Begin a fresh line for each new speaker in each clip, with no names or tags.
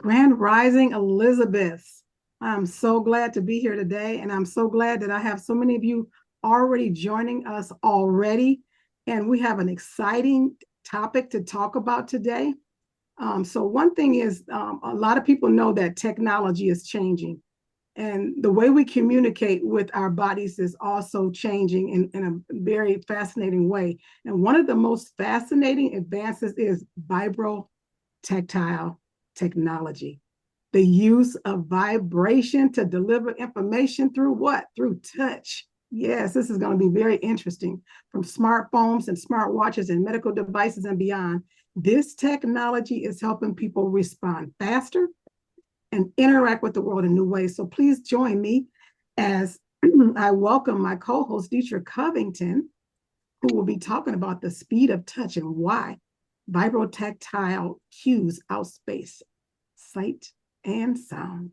Grand Rising Elizabeth. I'm so glad to be here today, and I'm so glad that I have so many of you already joining us already. And we have an exciting topic to talk about today. So one thing is, a lot of people know that technology is changing, and the way we communicate with our bodies is also changing in a very fascinating way. And one of the most fascinating advances is vibrotactile technology, the use of vibration to deliver information through what? Through touch. Yes, this is going to be very interesting. From smartphones and smartwatches and medical devices and beyond, this technology is helping people respond faster and interact with the world in new ways. So please join me as I welcome my co-host, Deitra Covington, who will be talking about the speed of touch and why vibrotactile cues outspace sight and sound.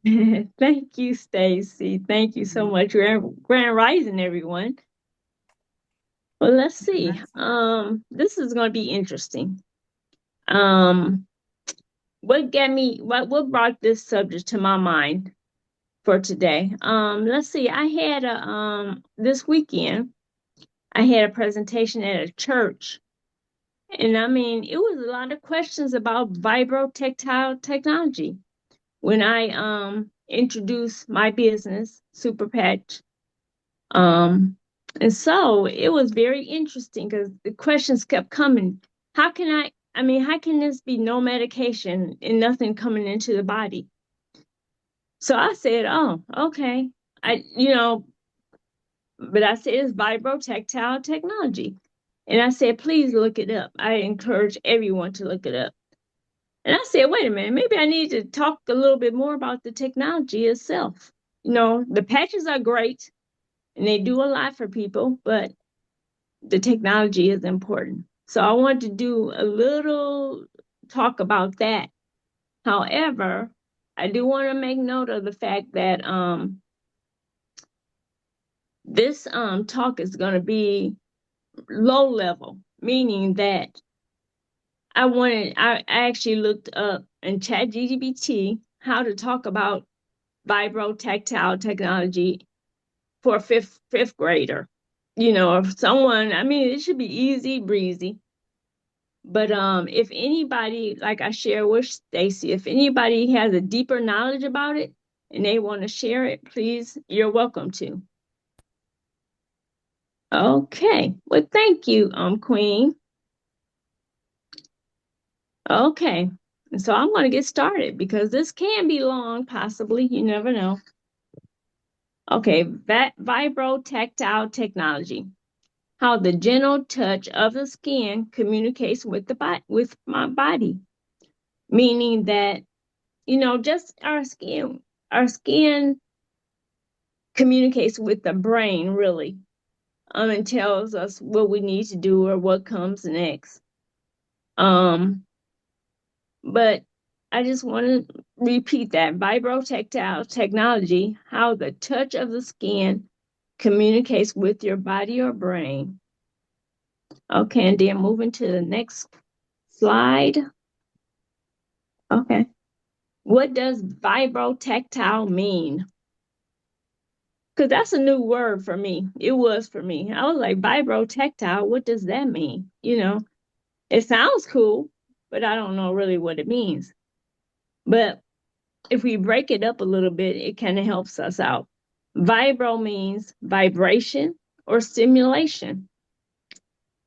Thank you, Stacy. Thank you so much. Grand Rising, everyone. Well, let's see. This is going to be interesting. Um, what brought this subject to my mind for today? Let's see. I had this weekend, I had a presentation at a church. And I mean, it was a lot of questions about vibrotactile technology. When I introduced my business, Super Patch, and so it was very interesting because the questions kept coming. How can how can this be no medication and nothing coming into the body? So I said, oh, okay. But I said it's vibrotactile technology. And I said, please look it up. I encourage everyone to look it up. And I said, wait a minute, maybe I need to talk a little bit more about the technology itself. The patches are great and they do a lot for people, but the technology is important. So I want to do a little talk about that. However, I do want to make note of the fact that this talk is going to be low level, meaning that I actually looked up in ChatGPT how to talk about vibrotactile technology for a fifth grader. Or someone, I mean, it should be easy breezy. But if anybody, like I share with Stacy, if anybody has a deeper knowledge about it and they want to share it, please, you're welcome to. Okay. Well, thank you, Queen. Okay. And so I'm going to get started because this can be long, possibly. You never know. Okay. Vibrotactile technology. How the gentle touch of the skin communicates with with my body. Meaning that, just our skin communicates with the brain, really, and tells us what we need to do or what comes next. But I just want to repeat that vibrotactile technology, how the touch of the skin communicates with your body or brain. Okay, and then moving to the next slide. Okay. What does vibrotactile mean? Because that's a new word for me. It was for me. I was like, vibrotactile, what does that mean? It sounds cool, but I don't know really what it means. But if we break it up a little bit, it kind of helps us out. Vibro means vibration or stimulation.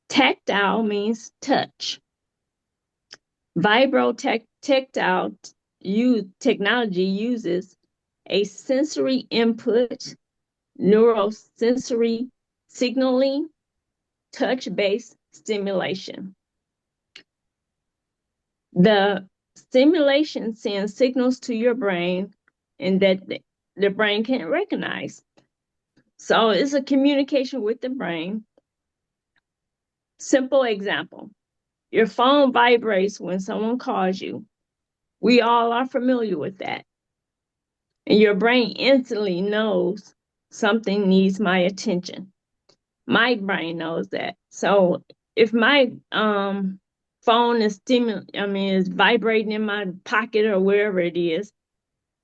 Tactile means touch. Vibrotactile technology uses a sensory input, neurosensory signaling, touch-based stimulation. The stimulation sends signals to your brain and that the brain can recognize. So it's a communication with the brain. Simple example. Your phone vibrates when someone calls you. We all are familiar with that. And your brain instantly knows something needs my attention. My brain knows that. So if my phone is is vibrating in my pocket or wherever it is.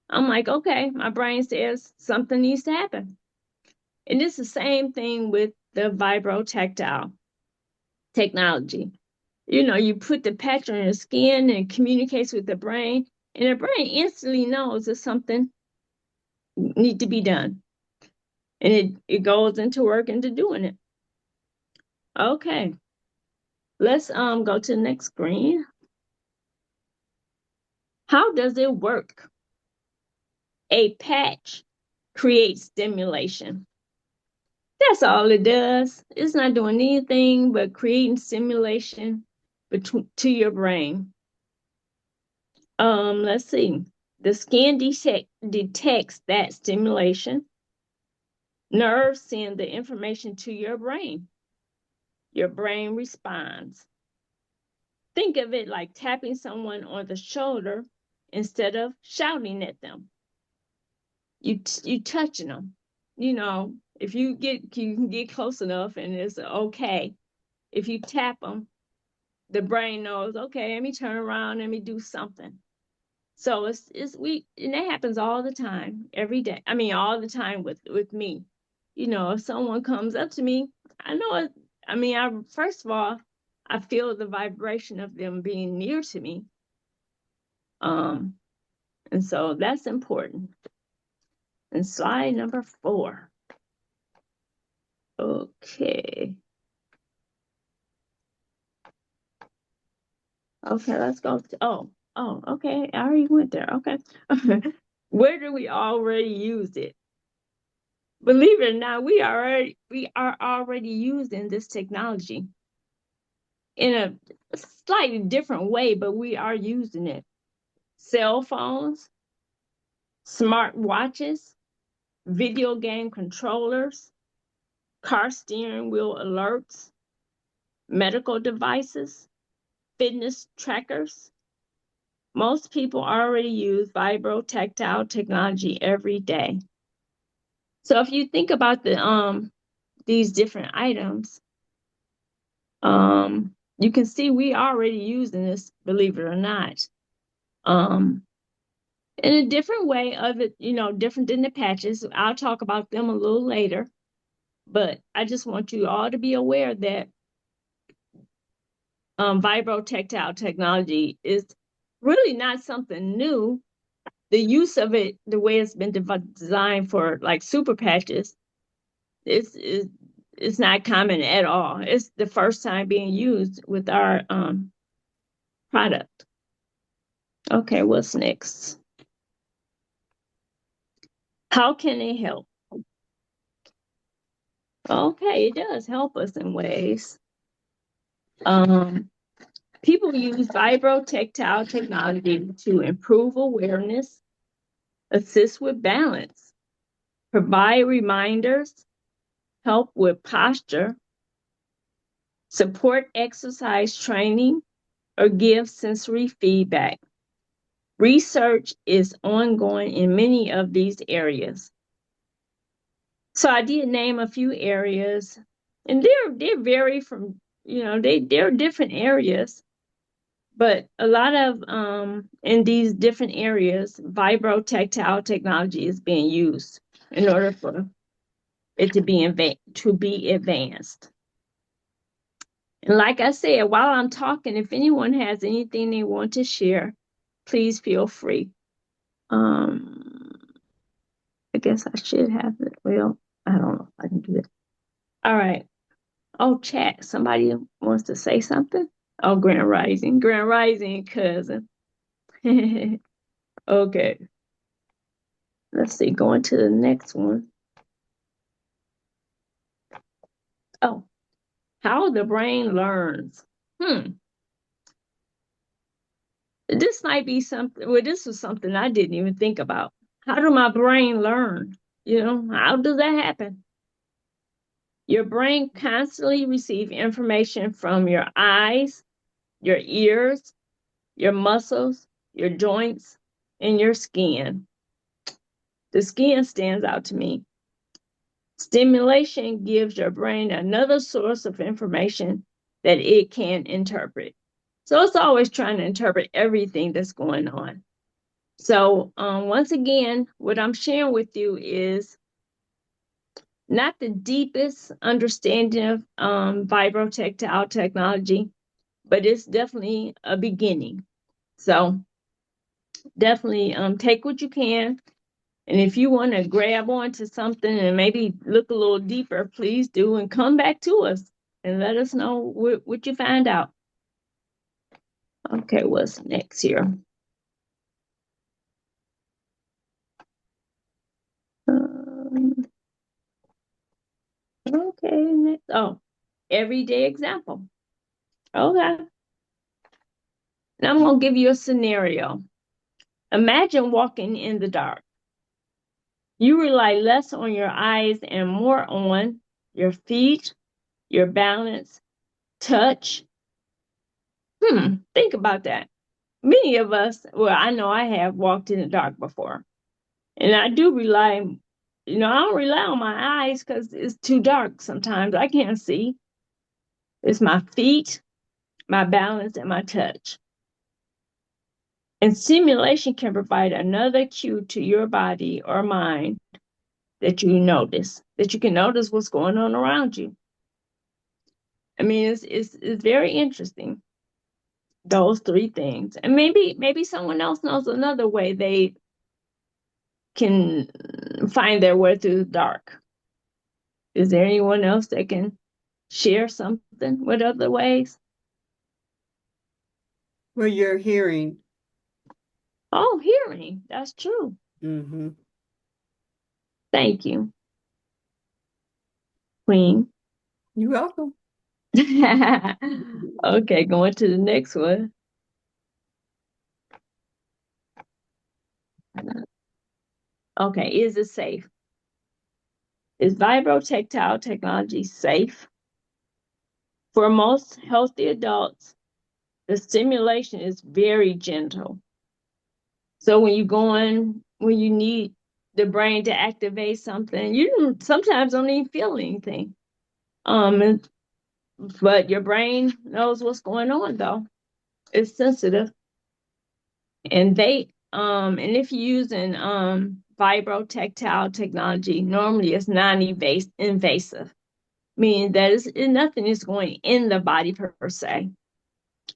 I'm like, okay, my brain says something needs to happen. And it's the same thing with the Vibrotactile technology. You put the patch on your skin and it communicates with the brain, and the brain instantly knows that something needs to be done. And it goes into work into doing it. Okay. Let's go to the next screen. How does it work? A patch creates stimulation. That's all it does. It's not doing anything but creating stimulation to your brain. Let's see. The skin detects that stimulation. Nerves send the information to your brain. Your brain responds. Think of it like tapping someone on the shoulder instead of shouting at them. You touching them. If you can get close enough and it's okay. If you tap them, the brain knows, okay, let me turn around, let me do something. So and that happens all the time, every day. I mean, all the time with me. If someone comes up to me, I know it. First of all, I feel the vibration of them being near to me. And so that's important. And slide number 4. Okay. Okay, let's go. Okay. I already went there. Okay. Where do we already use it? Believe it or not, we are already using this technology in a slightly different way, but we are using it. Cell phones, smart watches, video game controllers, car steering wheel alerts, medical devices, fitness trackers. Most people already use Vibrotactile technology every day. So if you think about these different items, you can see we already using this, believe it or not. In a different way of it, different than the patches. I'll talk about them a little later, but I just want you all to be aware that Vibrotactile technology is really not something new. The use of it, the way it's been designed for like super patches, it's not common at all. It's the first time being used with our product. Okay, what's next? How can it help? Okay, it does help us in ways. People use Vibrotactile technology to improve awareness, assist with balance, provide reminders, help with posture, support exercise training, or give sensory feedback. Research is ongoing in many of these areas. So I did name a few areas, and they vary from, they're different areas, but a lot of in these different areas, Vibrotactile technology is being used in order for it to be advanced. And like I said, while I'm talking, if anyone has anything they want to share, please feel free. I guess I should have it. Well, I don't know if I can do it. All right. Oh, chat. Somebody wants to say something? Oh, Grand Rising, cousin. Okay. Let's see. Going to the next one. Oh, how the brain learns. This might be something. Well, this was something I didn't even think about. How do my brain learn? How does that happen? Your brain constantly receives information from your eyes, your ears, your muscles, your joints, and your skin. The skin stands out to me. Stimulation gives your brain another source of information that it can interpret. So it's always trying to interpret everything that's going on. So once again, what I'm sharing with you is not the deepest understanding of vibrotactile technology, but it's definitely a beginning. So definitely take what you can. And if you want to grab onto something and maybe look a little deeper, please do, and come back to us and let us know what you find out. Okay, what's next here? Okay, next. Oh, everyday example. Okay. Now I'm going to give you a scenario. Imagine walking in the dark. You rely less on your eyes and more on your feet, your balance, touch. Think about that. Many of us, well, I know I have walked in the dark before. And I do rely, I don't rely on my eyes because it's too dark sometimes. I can't see. It's my feet, my balance, and my touch. And simulation can provide another cue to your body or mind that you can notice what's going on around you. I mean, it's very interesting, those three things. And maybe someone else knows another way they can find their way through the dark. Is there anyone else that can share something with other ways?
Well, your hearing.
Oh, hearing. That's true.
Mm-hmm.
Thank you, Queen.
You're welcome.
Okay, going to the next one. Okay, is it safe? Is vibrotactile technology safe? For most healthy adults, the stimulation is very gentle. So when you need the brain to activate something, you sometimes don't even feel anything. But your brain knows what's going on though. It's sensitive. And and if you're using vibrotactile technology, normally it's non-invasive, meaning that nothing is going in the body per se,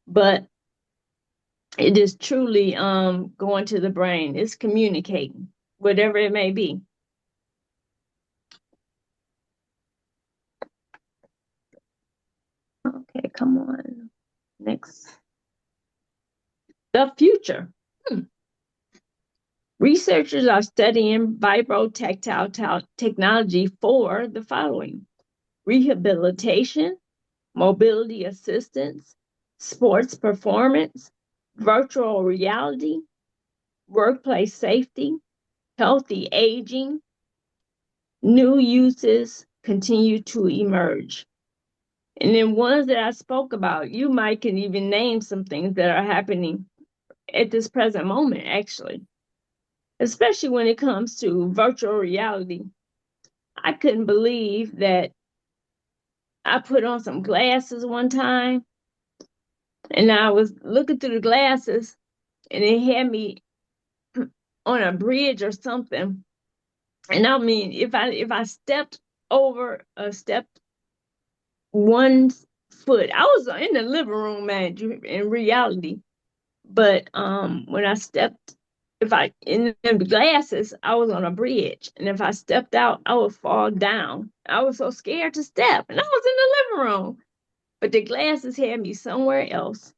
but it is truly going to the brain. It's communicating, whatever it may be. Okay, come on. Next. The future. Researchers are studying vibrotactile technology for the following: rehabilitation, mobility assistance, sports performance, virtual reality, workplace safety, healthy aging. New uses continue to emerge. And then ones that I spoke about, you might can even name some things that are happening at this present moment, actually, especially when it comes to virtual reality. I couldn't believe that I put on some glasses one time and I was looking through the glasses and it had me on a bridge or something. And I mean, if I stepped over stepped 1 foot, I was in the living room, man, in reality. But when I stepped, if I in the glasses, I was on a bridge, and if I stepped out, I would fall down. I was so scared to step, and I was in the living room. But the glasses had me somewhere else.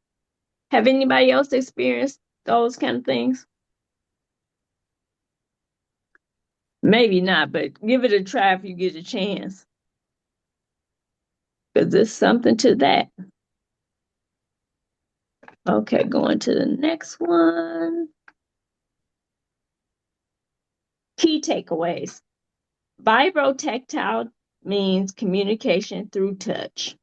Have anybody else experienced those kind of things? Maybe not, but give it a try if you get a chance. Because there's something to that. Okay, going to the next one. Key takeaways. Vibrotactile means communication through touch.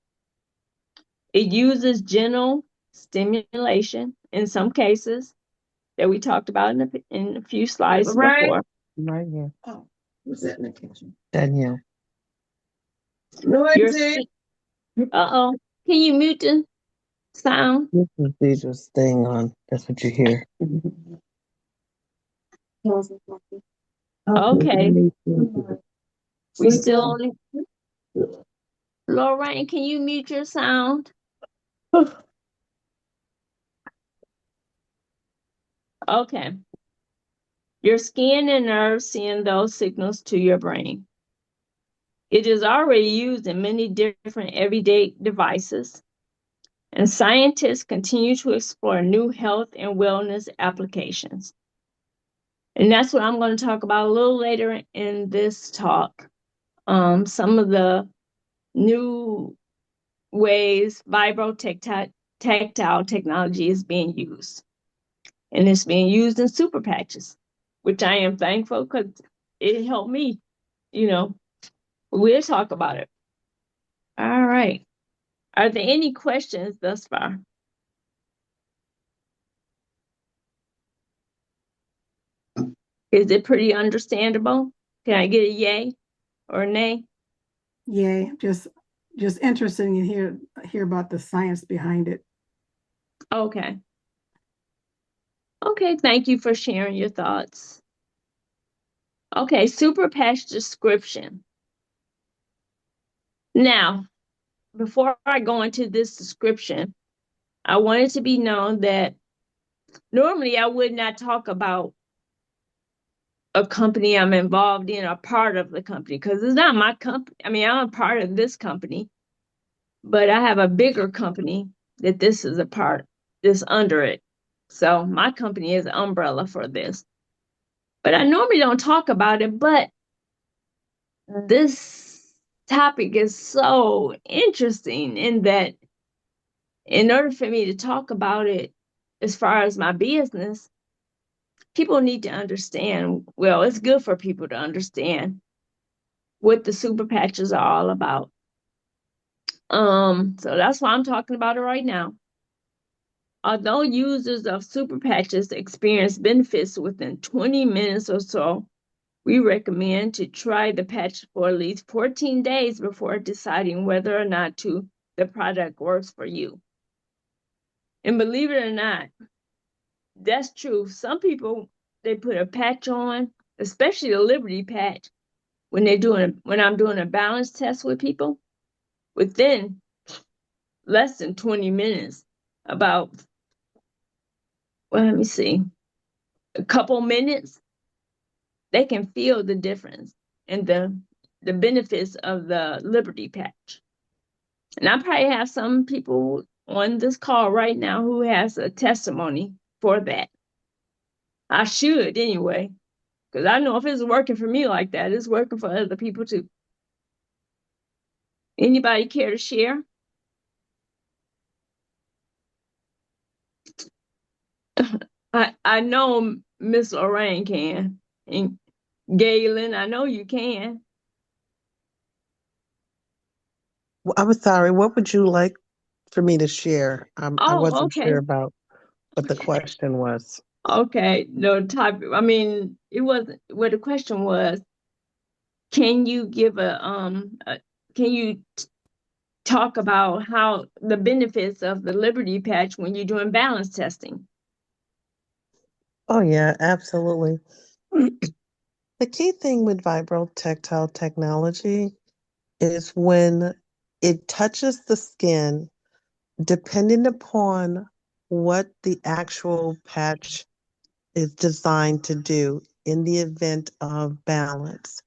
It uses gentle stimulation in some cases that we talked about in a few slides before.
Right here.
Oh, who's that in the kitchen?
Danielle.
Uh-oh. Can you mute them? sound?
This is Deidre staying on. That's what you hear.
Okay.
Okay.
We still only Lorraine, can you mute your sound? Okay. Your skin and nerves send those signals to your brain. It is already used in many different everyday devices, and scientists continue to explore new health and wellness applications. And that's what I'm going to talk about a little later in this talk. Some of the new ways vibrotactile technology is being used. And it's being used in super patches, which I am thankful because it helped me, you know. We'll talk about it. All right. Are there any questions thus far? Is it pretty understandable? Can I get a yay or a nay?
Yay. Just interesting to hear about the science behind it.
Okay. Okay, thank you for sharing your thoughts. Okay, super patch description. Now, before I go into this description, I want it to be known that normally I would not talk about a company I'm involved in or part of the company because it's not my company. I mean, I'm a part of this company, but I have a bigger company that this is a part, this under it. So my company is an umbrella for this. But I normally don't talk about it, but this topic is so interesting in that in order for me to talk about it as far as my business, people need to understand, well, it's good for people to understand what the super patches are all about. So that's why I'm talking about it right now. Although users of super patches experience benefits within 20 minutes or so, we recommend to try the patch for at least 14 days before deciding whether or not the product works for you. And believe it or not, that's true. Some people, they put a patch on, especially a Liberty patch, when I'm doing a balance test with people, within less than 20 minutes, about, well, let me see, a couple minutes, they can feel the difference and the benefits of the Liberty patch. And I probably have some people on this call right now who has a testimony for that. I should anyway, because I know if it's working for me like that, it's working for other people too. Anybody care to share? I know Miss Lorraine can. And Galen, I know you can.
I'm sorry. What would you like for me to share? I
Oh,
wasn't
okay.
sure about what the question was.
Okay. No type. I mean, it wasn't what the question was. Can you give can you talk about how the benefits of the Liberty patch when you're doing balance testing?
Oh, yeah, absolutely. The key thing with vibrotactile technology is when it touches the skin, depending upon what the actual patch is designed to do in the event of balance.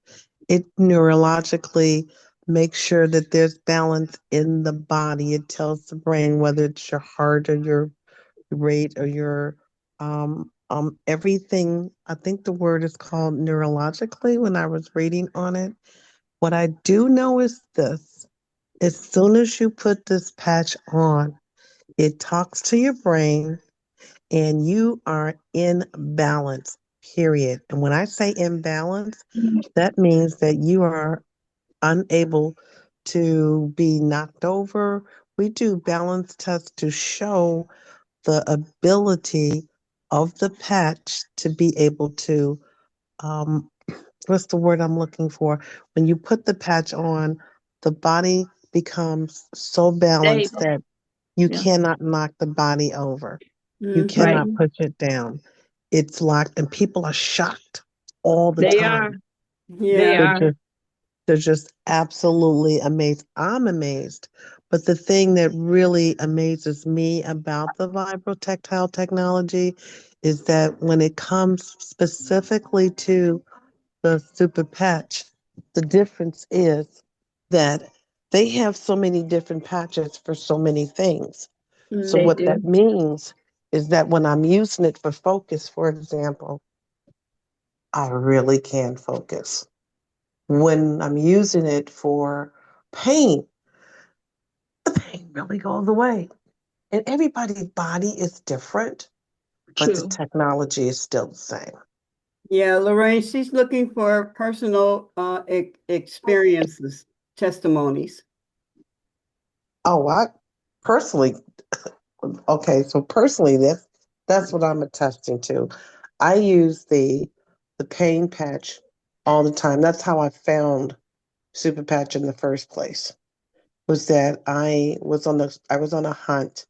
It neurologically makes sure that there's balance in the body. It tells the brain whether it's your heart or your rate or your everything. I think the word is called neurologically when I was reading on it. What I do know is this: as soon as you put this patch on, it talks to your brain and you are in balance, period. And when I say imbalance, that means that you are unable to be knocked over. We do balance tests to show the ability of the patch to be able to, um, what's the word I'm looking for? When you put the patch on, the body becomes so balanced
Stable.
that You
Yeah.
cannot knock the body over. You
Mhm.
Right.
cannot push it down. It's locked, and people are shocked all the
They are.
time.
They
Yeah.
They're
are.
just they're just absolutely amazed. I'm amazed. But the thing that really amazes me about the Vibrotactile technology is that when it comes specifically to the super patch, the difference is that they have so many different patches for so many things. So
They
Mhm.
what that
do.
means is that when I'm using it for focus, for example, I really can focus. When I'm using it for pain, the pain really goes away. And everybody's body is different, but the
True.
technology is still the same.
Yeah, Lorraine, she's looking for personal experiences, testimonies.
Oh, I personally, okay, so personally, that's what I'm attesting to. I use the pain patch all the time. That's how I found Super Patch in the first place. Was that I was on a hunt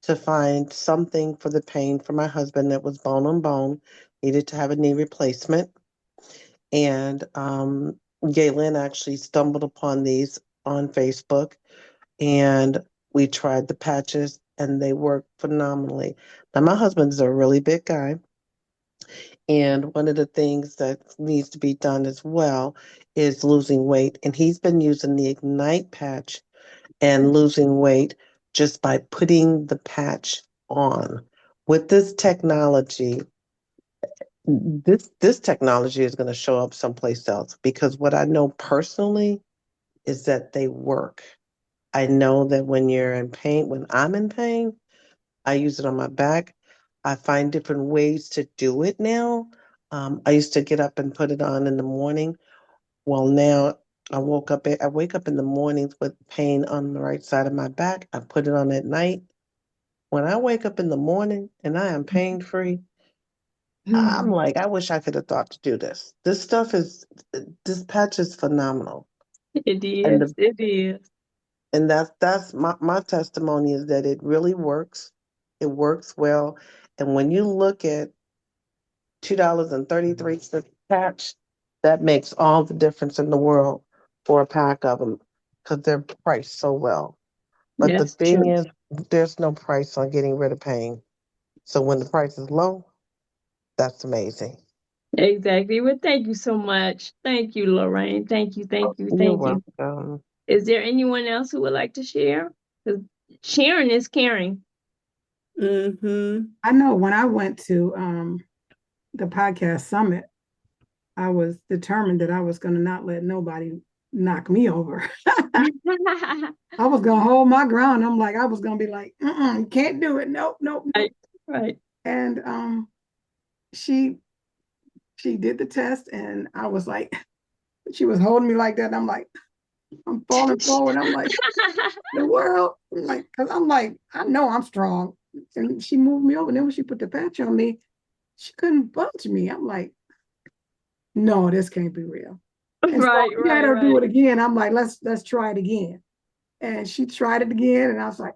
to find something for the pain for my husband that was bone on bone, needed to have a knee replacement. And Galen actually stumbled upon these on Facebook, and we tried the patches and they work phenomenally. Now, my husband's a really big guy, and one of the things that needs to be done as well is losing weight. And he's been using the Ignite patch and losing weight just by putting the patch on. With this technology, this technology is going to show up someplace else because what I know personally is that they work. I know that when you're in pain, when I'm in pain, I use it on my back. I find different ways to do it now. I used to get up and put it on in the morning. Well, now I wake up in the mornings with pain on the right side of my back. I put it on at night. When I wake up in the morning and I am pain free, I'm like, I wish I could have thought to do this. This patch is phenomenal.
It
And
is. It is.
that's my testimony is that it really works. It works well. And when you look at $2.33 patch, that makes all the difference in the world for a pack of them because they're priced so well. But the
That's
thing
true.
is, there's no price on getting rid of pain. So when the price is low, that's amazing.
Exactly. Well, thank you so much. Thank you, Lorraine. Thank you. Thank you.
You're
Thank you.
welcome.
Is there anyone else who would like to share? 'Cause sharing is caring.
Mm-hmm.
I know when I went to the podcast summit, I was determined that I was going to not let nobody knock me over. I was going to hold my ground. I'm like, I was going to be like, you can't do it. Nope, nope, nope.
Right. Right.
And she did the test, and I was like, she was holding me like that. And I'm like, I'm falling forward. I'm like, the world. I'm like, because I'm like, I know I'm strong. And she moved me over. And then when she put the patch on me, she couldn't budge me. I'm like, no, this can't be real. And so
Right.
I had
Right.
her do
Right.
it again. I'm like, let's try it again. And she tried it again, and I was like,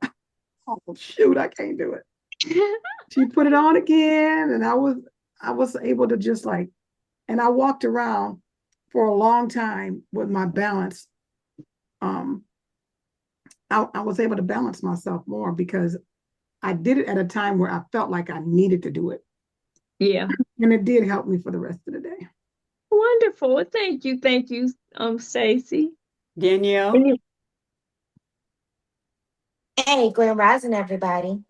oh shoot, I can't do it. She put it on again, and I was able to just like, and I walked around for a long time with my balance. Um, I was able to balance myself more because I did it at a time where I felt like I needed to do it.
Yeah.
And it did help me for the rest of the day.
Wonderful. Well, thank you. Thank you, Stacy.
Danielle?
Hey, Grand Rising, everybody.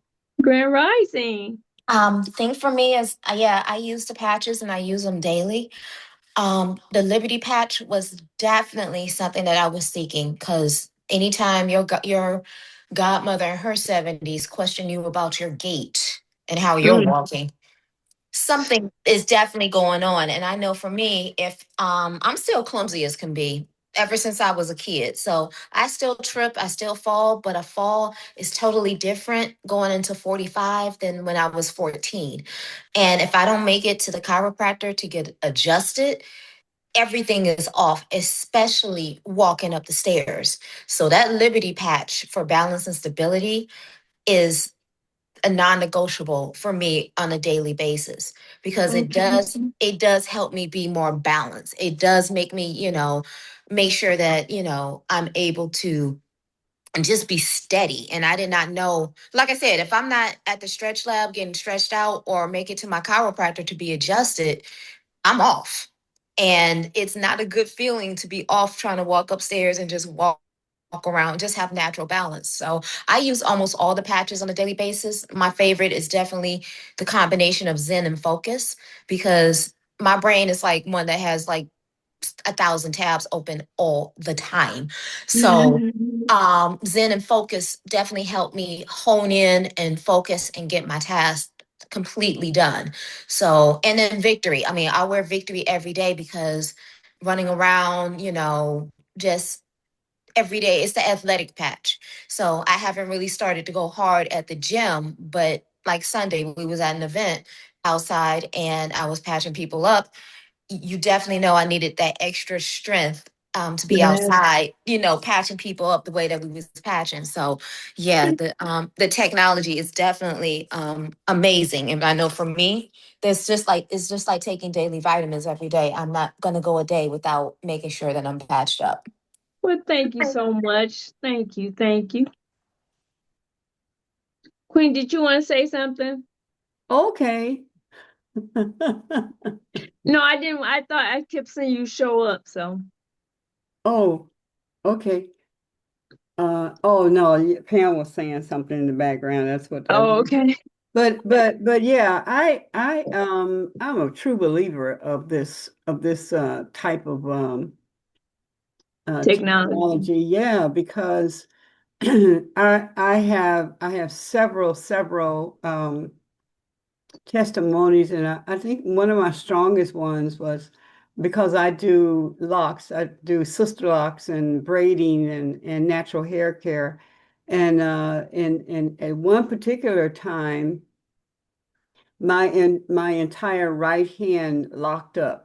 Grand Rising.
The thing for me is, yeah, I use the patches and I use them daily. The Liberty patch was definitely something that I was seeking because anytime your godmother in her 70s question you about your gait and how you're
Mm,
walking, something is definitely going on. And I know for me, if I'm still clumsy as can be ever since I was a kid. So I still trip, I still fall, but a fall is totally different going into 45 than when I was 14. And if I don't make it to the chiropractor to get adjusted, everything is off, especially walking up the stairs. So that Liberty patch for balance and stability is a non-negotiable for me on a daily basis, because
Okay.
it does help me be more balanced. It does make me, make sure that, I'm able to just be steady. And I did not know, like I said, if I'm not at the stretch lab getting stretched out or make it to my chiropractor to be adjusted, I'm off. And it's not a good feeling to be off trying to walk upstairs and just walk around, just have natural balance. So I use almost all the patches on a daily basis. My favorite is definitely the combination of Zen and Focus, because my brain is like one that has like 1,000 tabs open all the time. So Zen and Focus definitely help me hone in and focus and get my task completely done. So, and then Victory. I mean, I wear Victory every day because running around, just every day, it's the athletic patch. So I haven't really started to go hard at the gym, but like Sunday, we was at an event outside and I was patching people up. You definitely know I needed that extra strength to be
Yes.
outside, patching people up the way that we was patching. So yeah, the technology is definitely amazing. And I know for me, it's just like taking daily vitamins every day. I'm not gonna go a day without making sure that I'm patched up.
Well, thank you so much. Thank you. Thank you. Queen, did you want to say something?
Okay.
No, I didn't. I thought I kept seeing you show up. So,
Oh, okay. Oh no, Pam was saying something in the background. That's what that
oh,
was.
okay.
But yeah, I'm a true believer of this type of
Technology.
technology. Yeah, because I have several testimonies, and I think one of my strongest ones was because I do locks, I do sister locks and braiding and natural hair care. And at one particular time, my entire right hand locked up.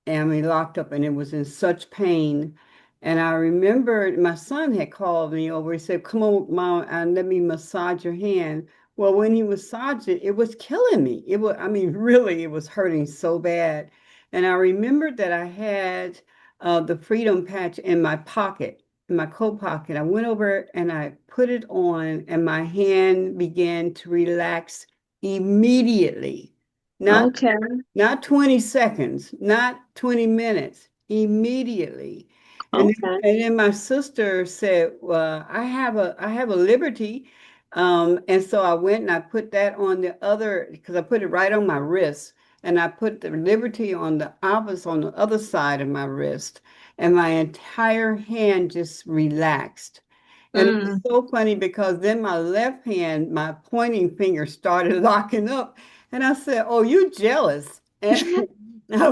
And we locked up and it was in such pain. And I remembered my son had called me over. He said, "Come on, Mom, and let me massage your hand." Well, when he massaged it, it was killing me. It was, I mean, really, it was hurting so bad. And I remembered that I had the Freedom patch in my pocket, in my coat pocket. I went over and I put it on, and my hand began to relax immediately. Not
Okay.
not 20 seconds, not 20 minutes, immediately.
Okay.
And then my sister said, "Well, I have a Liberty." And so I went and I put that on the other, because I put it right on my wrist, and I put the Liberty on the opposite, on the other side of my wrist, and my entire hand just relaxed. And it was
Mm.
so funny because then my left hand, my pointing finger started locking up. And I said, "Oh, you jealous." And I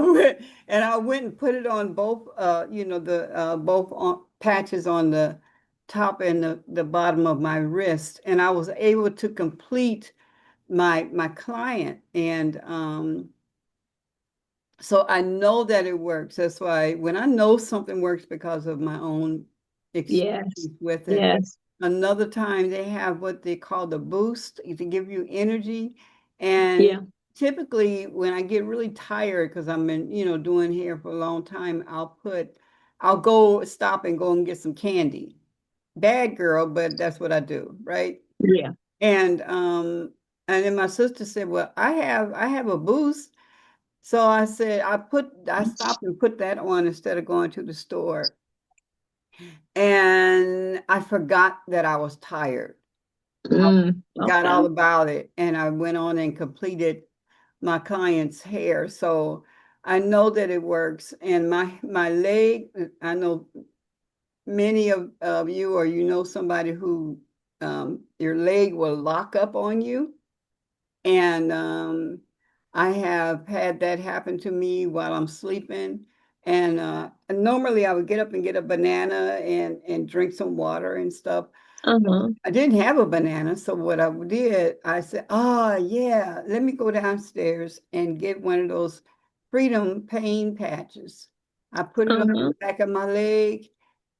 went and put it on both, the both patches on the top and the bottom of my wrist. And I was able to complete my client. And so I know that it works. That's why when I know something works because of my own
Yes.
experience with it.
Yes.
Another time they have what they call the boost to give you energy. And
Yeah.
typically when I get really tired because I'm been, doing hair for a long time, I'll go stop and go and get some candy. Bad girl, but that's what I do, right?
Yeah.
And then my sister said, "Well, I have a boost." So I said, I stopped and put that on instead of going to the store. And I forgot that I was tired. I forgot
Okay.
all about it. And I went on and completed my client's hair. So I know that it works. And my leg, I know many of you, or somebody who your leg will lock up on you. And I have had that happen to me while I'm sleeping. And normally I would get up and get a banana and drink some water and stuff.
Uh-huh.
I didn't have a banana, so what I did, I said, "Oh yeah, let me go downstairs and get one of those Freedom pain patches." I put it on
Uh-huh.
the back of my leg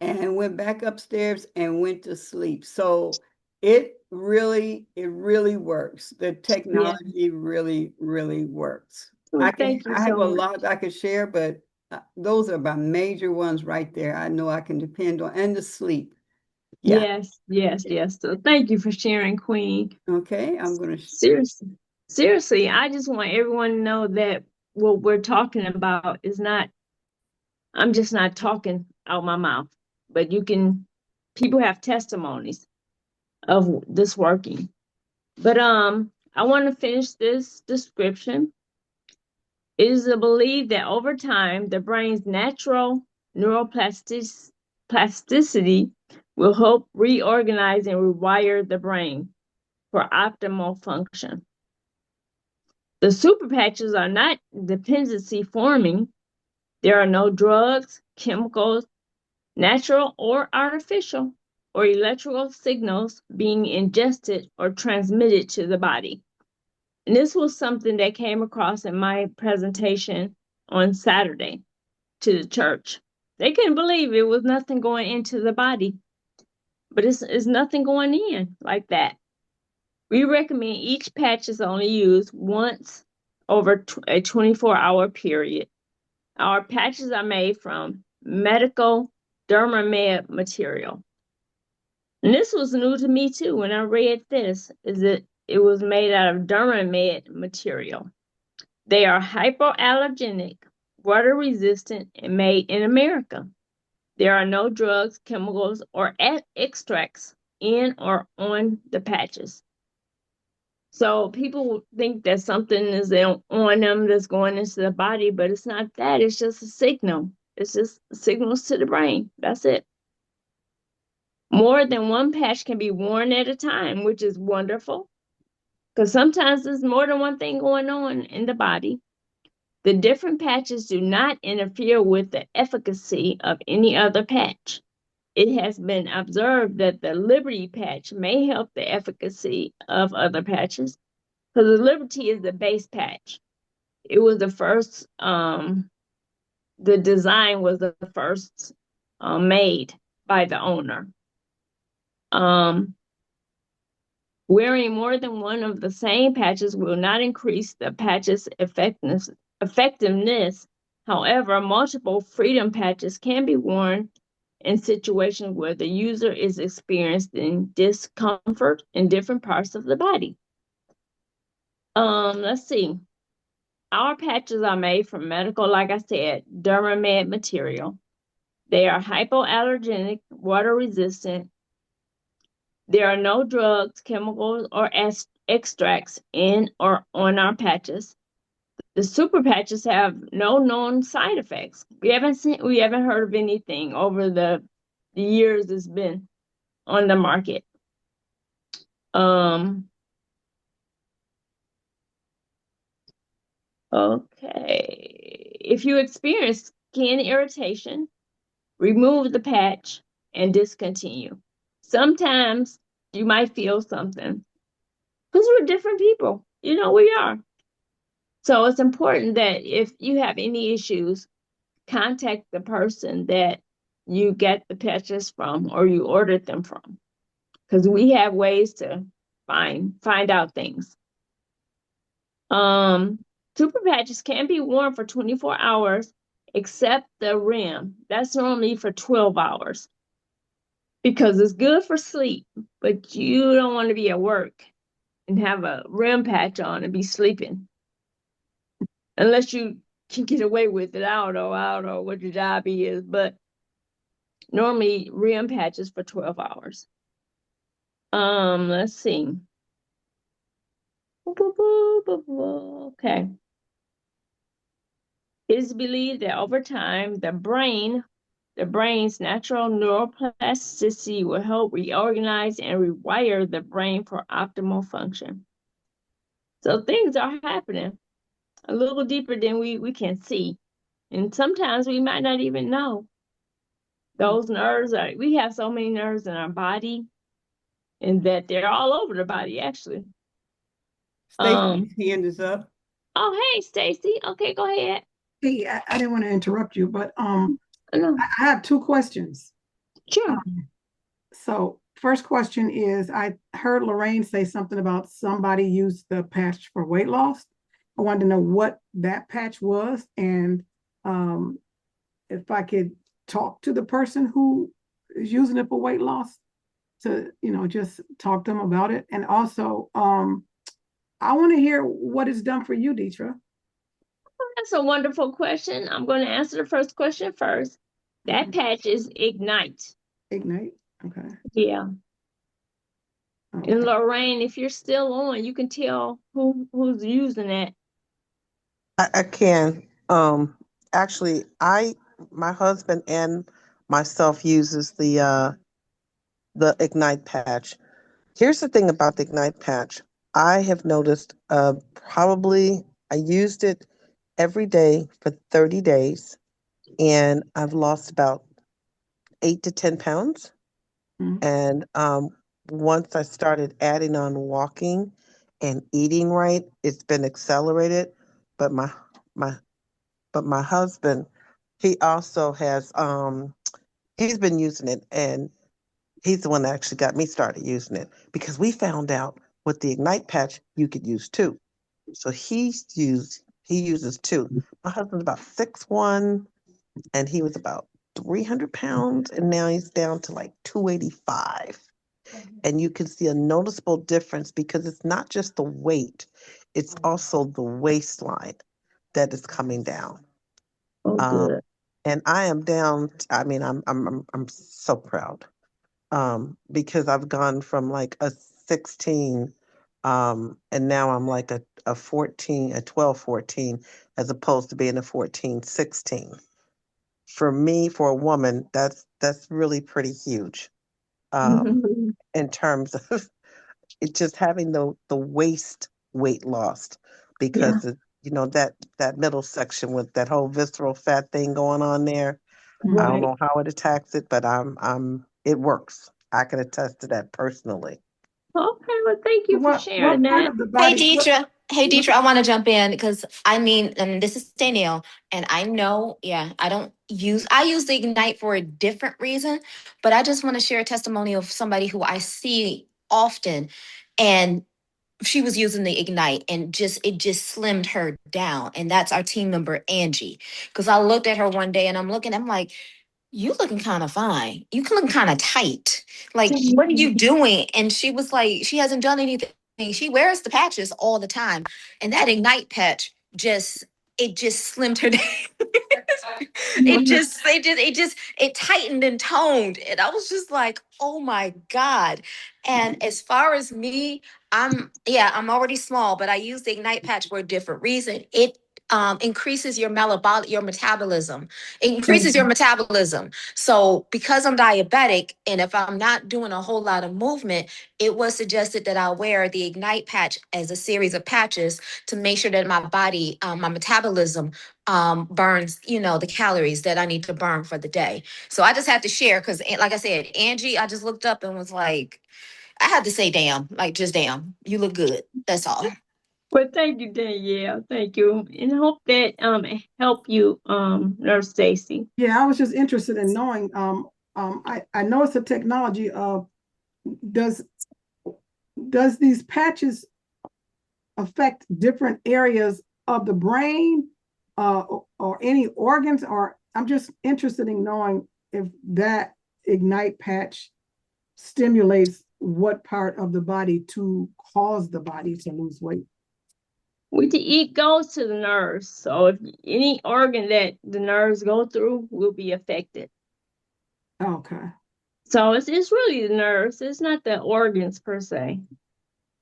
and went back upstairs and went to sleep. So it really, it really works. The technology really, really works.
Well, thank you
I have
so
a
much.
lot I could share, but those are my major ones right there. I know I can depend on, and the sleep. Yeah.
Yes, yes, yes. So thank you for sharing, Queen.
Okay, I'm gonna.
Seriously, I just want everyone to know that what we're talking about is not, I'm just not talking out my mouth, but people have testimonies of this working. But I want to finish this description. It is believed that over time, the brain's natural neuroplasticity will help reorganize and rewire the brain for optimal function. The super patches are not dependency forming. There are no drugs, chemicals, natural or artificial, or electrical signals being ingested or transmitted to the body. And this was something that came across in my presentation on Saturday to the church. They couldn't believe it was nothing going into the body, but it's nothing going in like that. We recommend each patch is only used once over a 24-hour period. Our patches are made from medical dermamed material. And this was new to me too when I read this, is that it was made out of dermamed material. They are hypoallergenic, water resistant, and made in America. There are no drugs, chemicals, or extracts in or on the patches. So people think that something is on them that's going into the body, but it's not that. It's just a signal. It's just signals to the brain. That's it. More than one patch can be worn at a time, which is wonderful, because sometimes there's more than one thing going on in the body. The different patches do not interfere with the efficacy of any other patch. It has been observed that the Liberty patch may help the efficacy of other patches, because the Liberty is the base patch. It was the first, the design was the first made by the owner. Wearing more than one of the same patches will not increase the patch's effectiveness. However, multiple freedom patches can be worn in situations where the user is experiencing discomfort in different parts of the body. Let's see. Our patches are made from medical, like I said, dermamed material. They are hypoallergenic, water resistant. There are no drugs, chemicals, or extracts in or on our patches. The super patches have no known side effects. We haven't heard of anything over the years it's been on the market. Okay. If you experience skin irritation, remove the patch and discontinue. Sometimes you might feel something because we're different people. You know, we are. So it's important that if you have any issues, contact the person that you get the patches from or you ordered them from, because we have ways to find out things. Super patches can be worn for 24 hours, except the rim. That's normally for 12 hours because it's good for sleep, but you don't want to be at work and have a rim patch on and be sleeping. Unless you can get away with it. I don't know what your job is, but normally rim patches for 12 hours. Let's see. Okay. It is believed that over time, the brain's natural neuroplasticity will help reorganize and rewire the brain for optimal function. So things are happening a little deeper than we can see. And sometimes we might not even know. Those nerves we have so many nerves in our body, and that they're all over the body, actually.
Stacy's hand is up.
Oh, hey, Stacy. Okay, go ahead.
Hey, I didn't want to interrupt you, but
No.
I have two questions.
Sure.
So first question is, I heard Lorraine say something about somebody used the patch for weight loss. I wanted to know what that patch was, and if I could talk to the person who is using it for weight loss to, just talk to them about it. And also, I want to hear what it's done for you, Deitra.
That's a wonderful question. I'm going to answer the first question first. That patch is Ignite.
Ignite. Okay.
Yeah.
Okay.
And Lorraine, if you're still on, you can tell who's using it.
I can. Actually, my husband and myself uses the Ignite patch. Here's the thing about the Ignite patch. I have noticed probably I used it every day for 30 days, and I've lost about 8 to 10 pounds.
Mhm.
And once I started adding on walking and eating right, it's been accelerated. But my my husband, he also has he's been using it, and he's the one that actually got me started using it because we found out with the Ignite patch you could use two. So he uses two. My husband's about 6'1", and he was about 300 pounds, and now he's down to like 285. And you can see a noticeable difference because it's not just the weight, it's also the waistline that is coming down.
Oh,
Um,
good.
and I am down. I mean, I'm so proud because I've gone from like a 16, and now I'm like a 14, a 12, 14, as opposed to being a 14, 16. For me, for a woman, that's really pretty huge in terms of it just having the waist weight lost
Yeah.
because that middle section with that whole visceral fat thing going on there. I don't
Right.
know how it attacks it, but it works. I can attest to that personally.
Okay. Well, thank you for
What
sharing
part
that.
of the
Hey,
body?
Deidre. Hey,
What,
Deidre, I want to jump in because I mean, and this is Danielle, and I know, yeah, I use the Ignite for a different reason, but I just want to share a testimony of somebody who I see often, and she was using the Ignite and it just slimmed her down. And that's our team member, Angie. Because I looked at her one day and I'm like, you looking kind of fine. You looking kind of tight. Like, what are you doing? And she was like, she hasn't done anything. She wears the patches all the time. And that Ignite patch it just slimmed her down. It tightened and toned. And I was just like, oh my God. And as far as me, I'm already small, but I use the Ignite patch for a different reason. It increases your metabolism. It increases your metabolism. So because I'm diabetic, and if I'm not doing a whole lot of movement, it was suggested that I wear the Ignite patch as a series of patches to make sure that my body, my metabolism burns, the calories that I need to burn for the day. So I just had to share because, like I said, Angie, I just looked up and was like, I had to say, damn, like just damn, you look good. That's all.
Well, thank you, Danielle. Thank you, and I hope that help you, Nurse Stacy.
Yeah, I was just interested in knowing. I know it's a technology of does these patches affect different areas of the brain, or any organs? Or I'm just interested in knowing if that Ignite patch stimulates what part of the body to cause the body to lose weight.
It goes to the nerves, so if any organ that the nerves go through will be affected.
Okay.
So it's really the nerves. It's not the organs per se.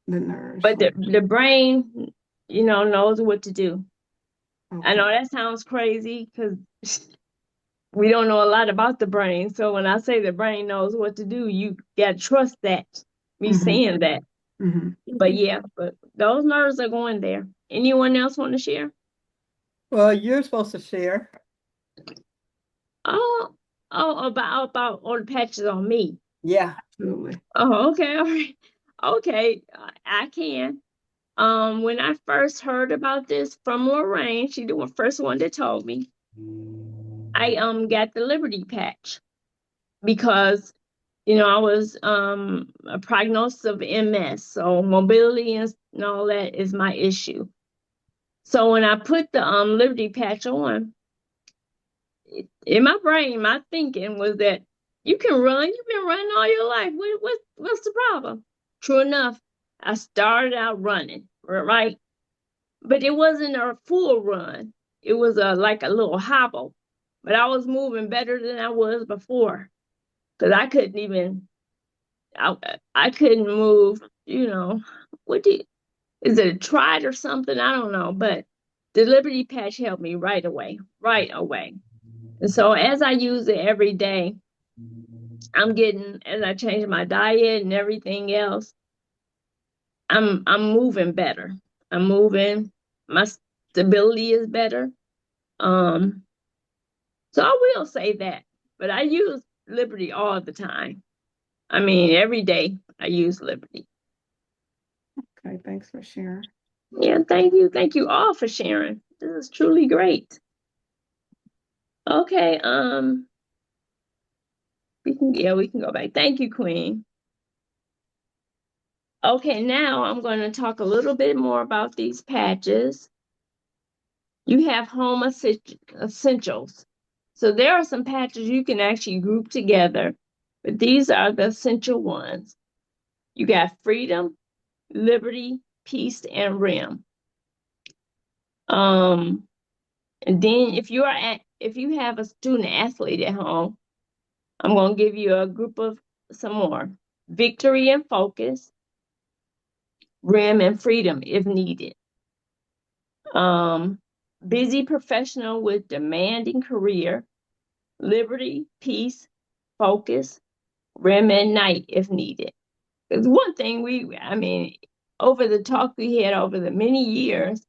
The nerves.
But the brain, knows what to do.
Okay.
I know that sounds crazy because we don't know a lot about the brain. So when I say the brain knows what to do, you got to trust that, me saying that. But yeah, but those nerves are going there. Anyone else want to share?
Well, you're supposed to share.
Oh, about all the patches on me.
Yeah.
Absolutely.
Oh, okay, all right. Okay, I can. When I first heard about this from Lorraine, she the first one that told me. I got the Liberty patch because I was a prognosis of MS, so mobility and all that is my issue. So when I put the Liberty patch on, in my brain, my thinking was that you can run. You've been running all your life. What's the problem? True enough, I started out running, right? But it wasn't a full run. It was like a little hobble. But I was moving better than I was before, because I couldn't even. I couldn't move. Is it a trot or something? I don't know. But the Liberty patch helped me right away. And so as I use it every day, as I change my diet and everything else, I'm moving better. I'm moving. My stability is better. So I will say that. But I use Liberty all the time. I mean, every day I use Liberty.
Okay, thanks for sharing.
Yeah, thank you. Thank you all for sharing. This is truly great. Okay, we can go back. Thank you, Queen. Okay, now I'm going to talk a little bit more about these patches. You have home essentials. So there are some patches you can actually group together, but these are the essential ones. You got freedom, liberty, peace, and rim. And then if you have a student athlete at home, I'm going to give you a group of some more. Victory and focus, rim and freedom if needed. Busy professional with demanding career, liberty, peace, focus, rim and night if needed. Because one thing over the talk we had over the many years,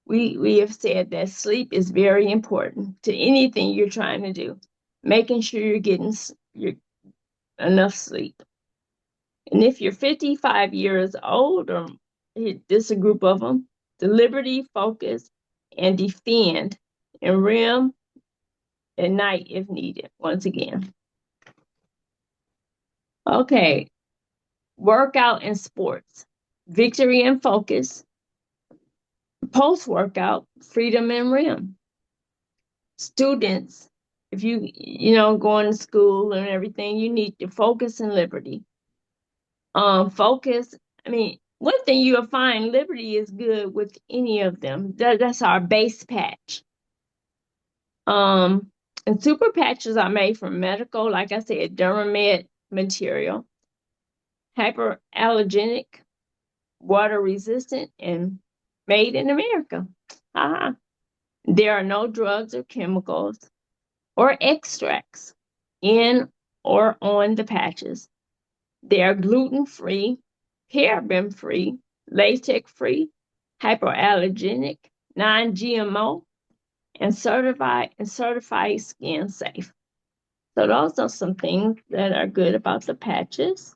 we have said that sleep is very important to anything you're trying to do. Making sure you're getting enough sleep. And if you're 55 years old, or this is a group of them, the liberty, focus, and defend, and rim at night if needed, once again. Okay, workout and sports, victory and focus, post-workout, freedom and rim. Students, if going to school and everything, you need to focus and liberty. Focus, one thing you'll find, liberty is good with any of them. That's our base patch. And super patches are made from medical, like I said, Dermamed material, hyperallergenic, water resistant, and made in America. There are no drugs or chemicals or extracts in or on the patches. They are gluten-free, paraben-free, latex-free, hypoallergenic, non-GMO, and certified skin safe. So those are some things that are good about the patches.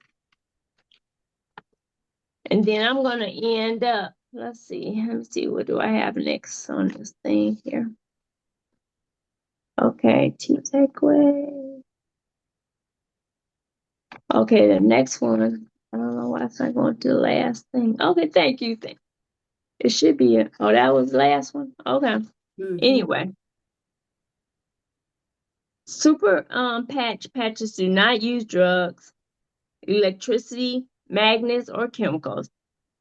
And then I'm going to end up, let me see, what do I have next on this thing here? Okay, key takeaway. Okay, the next one, I don't know why it's not going to the last thing. Okay, thank you. It should be it. Oh, that was the last one? Okay. Mm-hmm. Anyway. Super patches do not use drugs, electricity, magnets, or chemicals.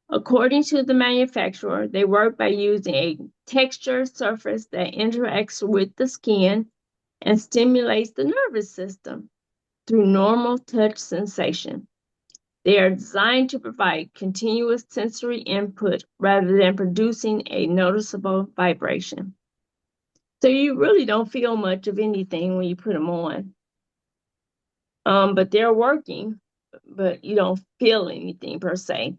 According to the manufacturer, they work by using a textured surface that interacts with the skin and stimulates the nervous system through normal touch sensation. They are designed to provide continuous sensory input rather than producing a noticeable vibration. So you really don't feel much of anything when you put them on. But they're working, but you don't feel anything per se.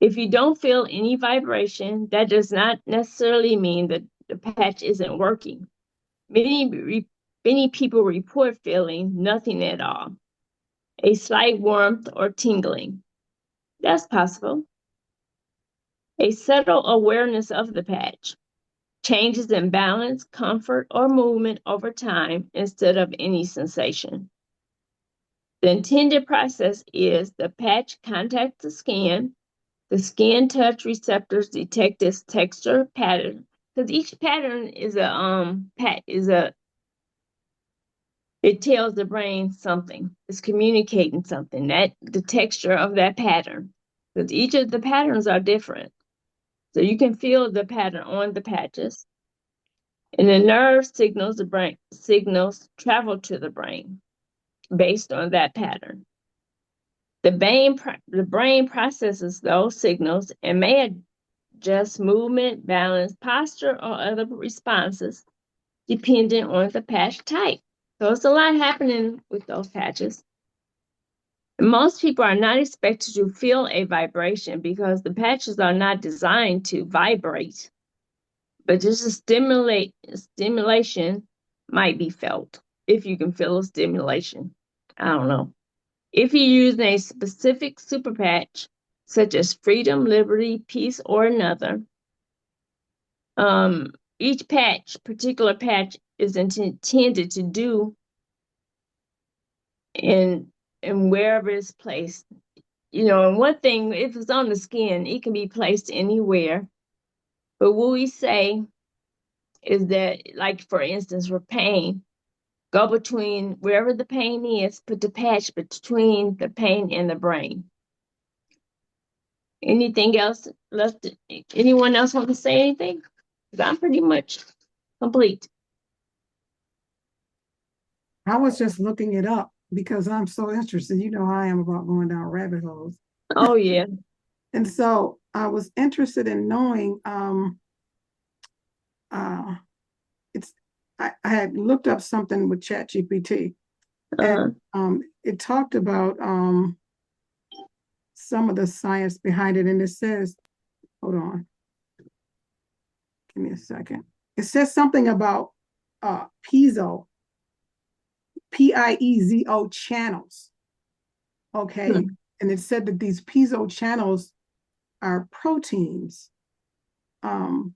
If you don't feel any vibration, that does not necessarily mean that the patch isn't working. Many people report feeling nothing at all. A slight warmth or tingling. That's possible. A subtle awareness of the patch. Changes in balance, comfort, or movement over time instead of any sensation. The intended process is the patch contacts the skin touch receptors detect its texture pattern, because each pattern is it tells the brain something. It's communicating something, that the texture of that pattern, because each of the patterns are different. So you can feel the pattern on the patches. And the nerve signals, the brain signals travel to the brain based on that pattern. The brain processes those signals and may adjust movement, balance, posture, or other responses depending on the patch type. So it's a lot happening with those patches. Most people are not expected to feel a vibration because the patches are not designed to vibrate, but just a stimulation might be felt, if you can feel a stimulation. I don't know. If you're using a specific super patch, such as freedom, liberty, peace, or another, each particular patch is intended to do in wherever it's placed. And one thing, if it's on the skin, it can be placed anywhere. But what we say is that, like, for instance, for pain, go between wherever the pain is, put the patch between the pain and the brain. Anything else left? Anyone else want to say anything? Because I'm pretty much complete.
I was just looking it up because I'm so interested. You know how I am about going down rabbit holes.
Oh, yeah.
And so I was interested in knowing, I had looked up something with ChatGPT, and it talked about some of the science behind it. And it says, hold on, give me a second. It says something about piezo, P-I-E-Z-O channels. Okay. And it said that these piezo channels are proteins. And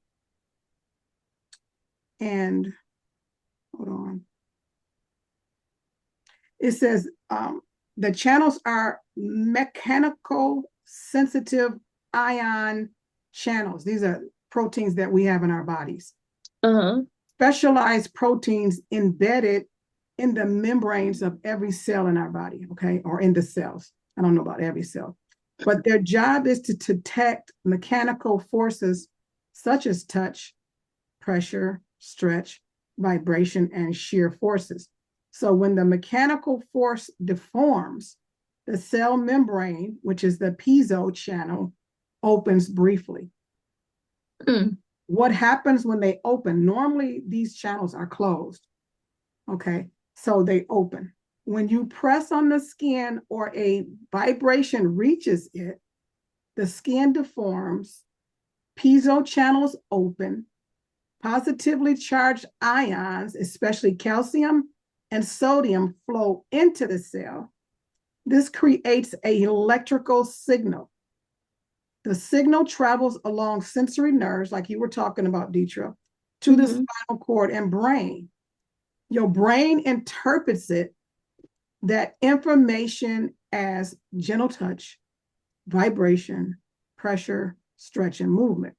hold on. It says the channels are mechanical sensitive ion channels. These are proteins that we have in our bodies. Specialized proteins embedded in the membranes of every cell in our body, okay, or in the cells. I don't know about every cell, but their job is to detect mechanical forces such as touch, pressure, stretch, vibration, and shear forces. So when the mechanical force deforms, the cell membrane, which is the piezo channel, opens briefly. What happens when they open? Normally, these channels are closed. Okay, so they open. When you press on the skin or a vibration reaches it, the skin deforms, piezo channels open, positively charged ions, especially calcium and sodium, flow into the cell. This creates an electrical signal. The signal travels along sensory nerves, like you were talking about, Deitra, to the spinal cord and brain. Your brain interprets that information as gentle touch, vibration, pressure, stretch, and movement.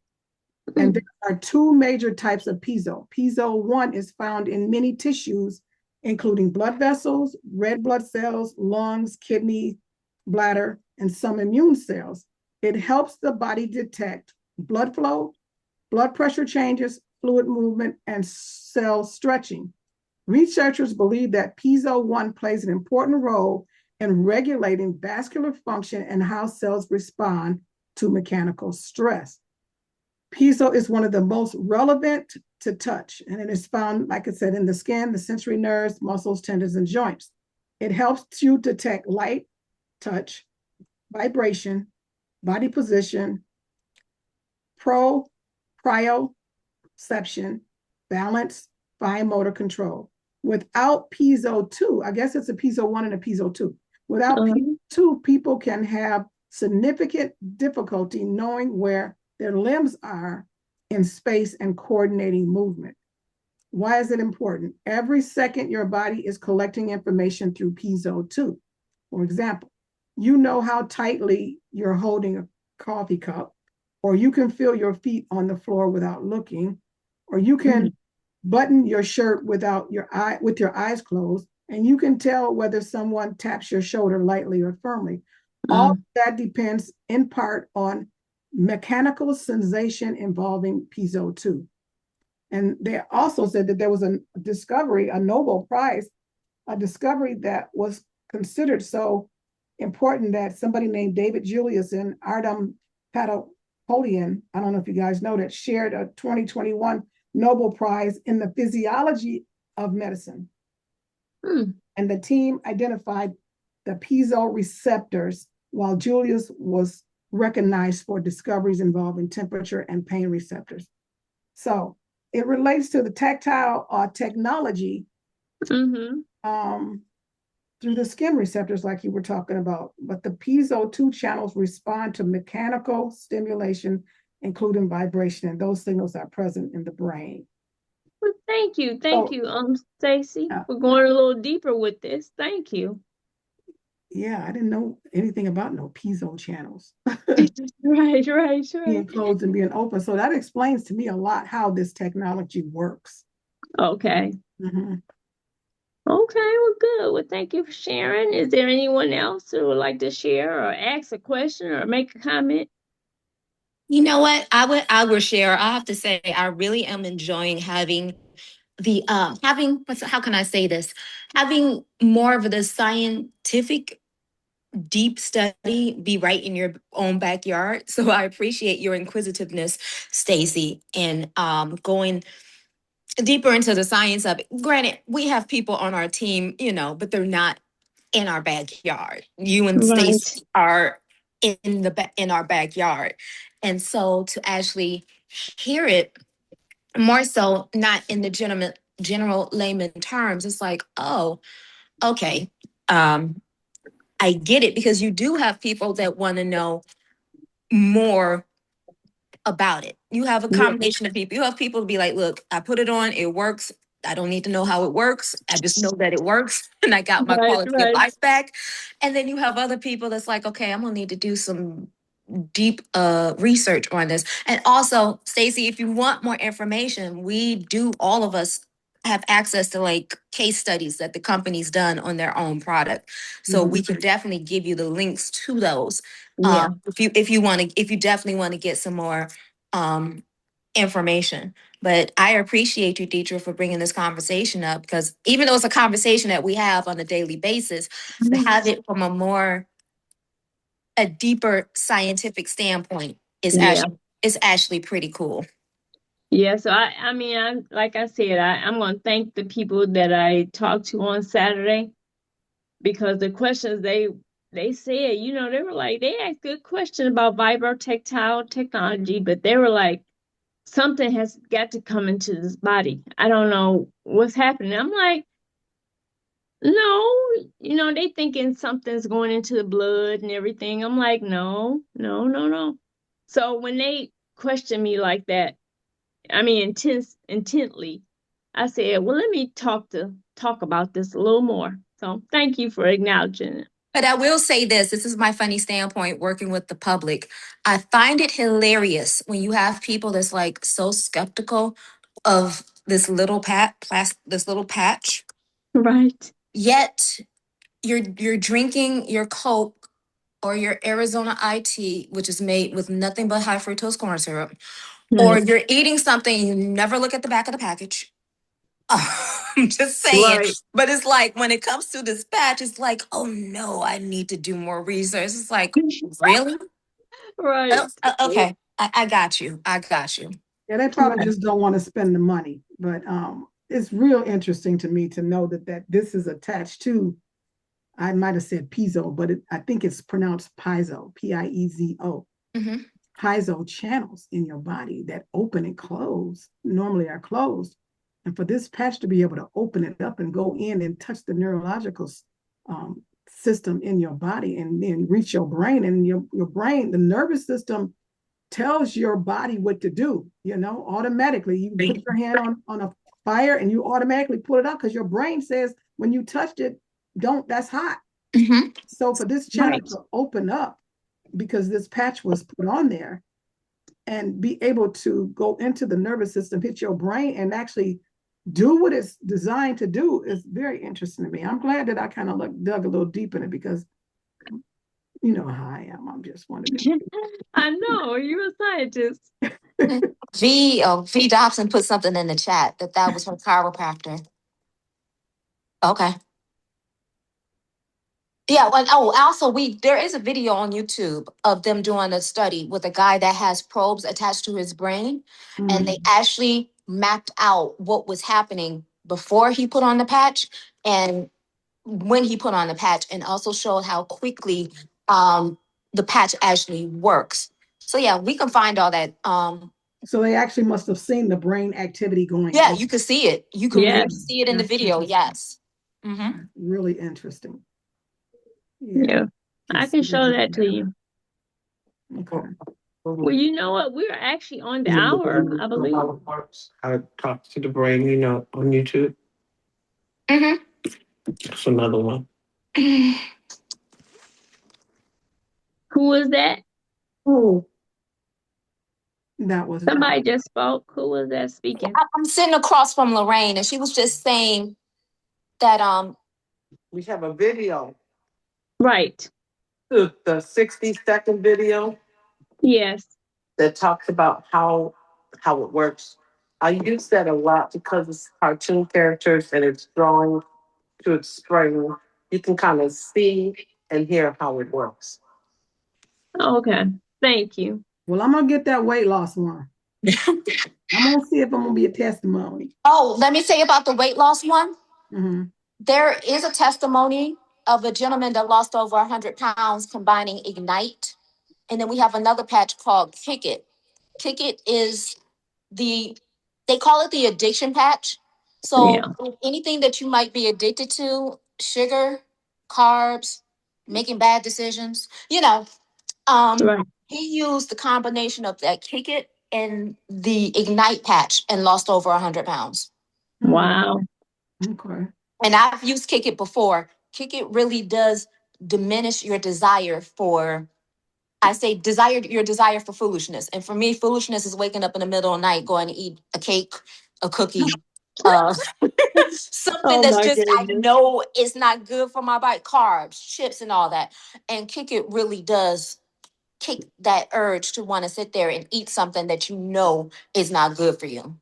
And there are two major types of piezo. Piezo 1 is found in many tissues, including blood vessels, red blood cells, lungs, kidney, bladder, and some immune cells. It helps the body detect blood flow, blood pressure changes, fluid movement, and cell stretching. Researchers believe that piezo 1 plays an important role in regulating vascular function and how cells respond to mechanical stress. Piezo is one of the most relevant to touch, and it is found, like I said, in the skin, the sensory nerves, muscles, tendons, and joints. It helps you detect light, touch, vibration, body position, proprioception, balance, fine motor control. Without piezo 2, I guess it's a piezo 1 and a piezo 2. Without piezo 2, people can have significant difficulty knowing where their limbs are in space and coordinating movement. Why is it important? Every second, your body is collecting information through piezo 2. For example, you know how tightly you're holding a coffee cup, or you can feel your feet on the floor without looking, or you can button your shirt with your eyes closed, and you can tell whether someone taps your shoulder lightly or firmly. All of that depends in part on mechanical sensation involving piezo 2. And they also said that there was a discovery, a Nobel Prize, a discovery that was considered so important that somebody named David Julius and Ardem Patapolian, I don't know if you guys know that, shared a 2021 Nobel Prize in the physiology of medicine. And the team identified the piezo receptors, while Julius was recognized for discoveries involving temperature and pain receptors. So it relates to the tactile technology through the skin receptors, like you were talking about. But the piezo 2 channels respond to mechanical stimulation, including vibration, and those signals are present in the brain.
Well, thank you, Stacy, for going a little deeper with this. Thank you.
Yeah, I didn't know anything about no piezo channels.
Right.
Being closed and being open. So that explains to me a lot how this technology works.
Okay. Okay, well, good. Well, thank you for sharing. Is there anyone else who would like to share or ask a question or make a comment?
You know what? I will share. I have to say, I really am enjoying having how can I say this? Having more of the scientific deep study be right in your own backyard. So I appreciate your inquisitiveness, Stacy, and going deeper into the science of it. Granted, we have people on our team, but they're not in our backyard. You and Stacy are in our backyard. And so to actually hear it more so, not in the general layman terms, it's like, oh, okay. I get it, because you do have people that want to know more about it. You have a combination of people. You have people to be like, look, I put it on, it works. I don't need to know how it works. I just know that it works and I got my quality of life back. And then you have other people that's like, okay, I'm gonna need to do some deep research on this. And also, Stacey, if you want more information, all of us have access to like case studies that the company's done on their own product. So we can definitely give you the links to those. If you definitely want to get some more information. But I appreciate you, Deitra, for bringing this conversation up, because even though it's a conversation that we have on a daily basis, to have it from a deeper scientific standpoint is actually pretty cool.
Yeah, so I mean, like I said, I'm going to thank the people that I talked to on Saturday, because the questions they said, they were like, they asked good question about vibrotactile technology, but they were like, something has got to come into this body. I don't know what's happening. I'm like, no, they thinking something's going into the blood and everything. I'm like, no. So when they question me like that, I mean, intently, I said, well, let me talk about this a little more. So thank you for acknowledging it.
But I will say this is my funny standpoint working with the public. I find it hilarious when you have people that's like so skeptical of this little patch.
Right.
Yet you're drinking your Coke or your Arizona IT, which is made with nothing but high fructose corn syrup, or you're eating something, you never look at the back of the package. I'm just saying.
Right.
But it's like when it comes to this patch, it's like, oh no, I need to do more research. It's like, really?
Right.
Okay. I got you.
Yeah, they probably just don't want to spend the money. But it's real interesting to me to know that this is attached to, I might have said piezo, but I think it's pronounced piezo, Piezo. Piezo channels in your body that open and close, normally are closed. And for this patch to be able to open it up and go in and touch the neurological system in your body and then reach your brain, and your brain, the nervous system tells your body what to do, automatically. You put your hand on a fire and you automatically pull it out because your brain says when you touched it, that's hot.
Mhm.
So for this channel
Right.
to open up, because this patch was put on there, and be able to go into the nervous system, hit your brain, and actually do what it's designed to do is very interesting to me. I'm glad that I kind of dug a little deep in it because you know how I am. I'm just one of them.
I know, you're a scientist.
V Dobson put something in the chat that was her chiropractor. Okay. Yeah, well, also there is a video on YouTube of them doing a study with a guy that has probes attached to his brain, and they actually mapped out what was happening before he put on the patch and when he put on the patch, and also showed how quickly the patch actually works. So yeah, we can find all that.
So they actually must have seen the brain activity going
Yeah,
on.
you can see it. You can really
Yes.
see it in the
That's
video.
interesting.
Yes. Mm-hmm.
Really interesting.
Yeah.
Can
I can
see
show that to you.
Okay.
Well, you know what? We're actually on the hour, I believe.
How it works, how it talks to the brain, on YouTube.
Mm-hmm.
That's another one.
Who was that?
That was
Somebody just spoke. Who was that speaking?
I'm sitting across from Lorraine, and she was just saying that
We have a video,
Right.
the 60-second video
Yes.
that talks about how it works. I use that a lot because it's cartoon characters and it's drawing to explain. You can kind of see and hear how it works.
Okay. Thank you.
Well, I'm gonna get that weight loss one. I'm gonna see if I'm gonna be a testimony.
oh, let me say about the weight loss one.
Mm-hmm.
There is a testimony of a gentleman that lost over 100 pounds combining Ignite. And then we have another patch called Kick It. Kick It is they call it the addiction patch. So
Yeah.
anything that you might be addicted to, sugar, carbs, making bad decisions,
Right.
he used the combination of that Kick It and the Ignite patch and lost over 100 pounds.
Wow.
Okay.
And I've used Kick It before. Kick It really does diminish your desire for, I say your desire for foolishness. And for me, foolishness is waking up in the middle of the night, going to eat a cake, a cookie, uh, something
Oh
that's
my
just, I
goodness.
know is not good for my body, carbs, chips, and all that. And Kick It really does kick that urge to want to sit there and eat something that you know is not good for you.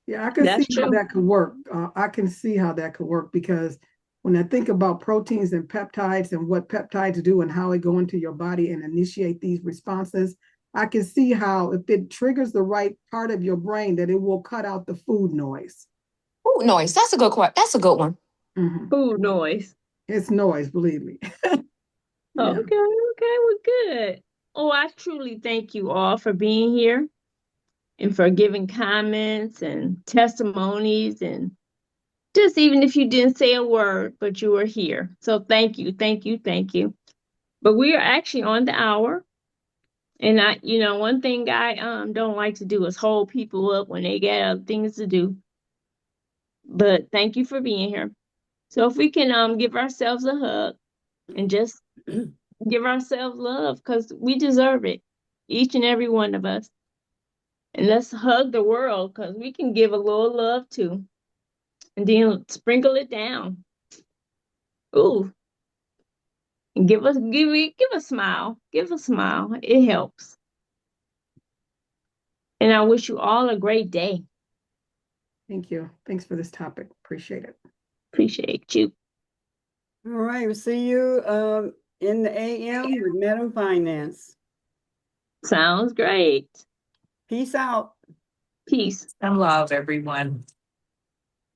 Yeah, I can
That's
see how
true.
that could work. I can see how that could work because when I think about proteins and peptides and what peptides do and how they go into your body and initiate these responses, I can see how if it triggers the right part of your brain, that it will cut out the food noise.
Ooh, noise. That's a good one.
Mhm.
Food noise.
It's noise, believe me. Yeah.
Okay. Okay. Well, good. Oh, I truly thank you all for being here and for giving comments and testimonies, and just even if you didn't say a word, but you were here. So thank you. Thank you. Thank you. But we are actually on the hour. And one thing I don't like to do is hold people up when they got other things to do. But thank you for being here. So if we can give ourselves a hug and just give ourselves love, because we deserve it, each and every one of us. And let's hug the world, because we can give a little love too. And then sprinkle it down. Ooh. And give a smile. Give a smile. It helps. And I wish you all a great day.
Thank you. Thanks for this topic. Appreciate it.
Appreciate you.
All right, we'll see you in the AM with Madam Finance.
Sounds great.
Peace out.
Peace.
And love, everyone.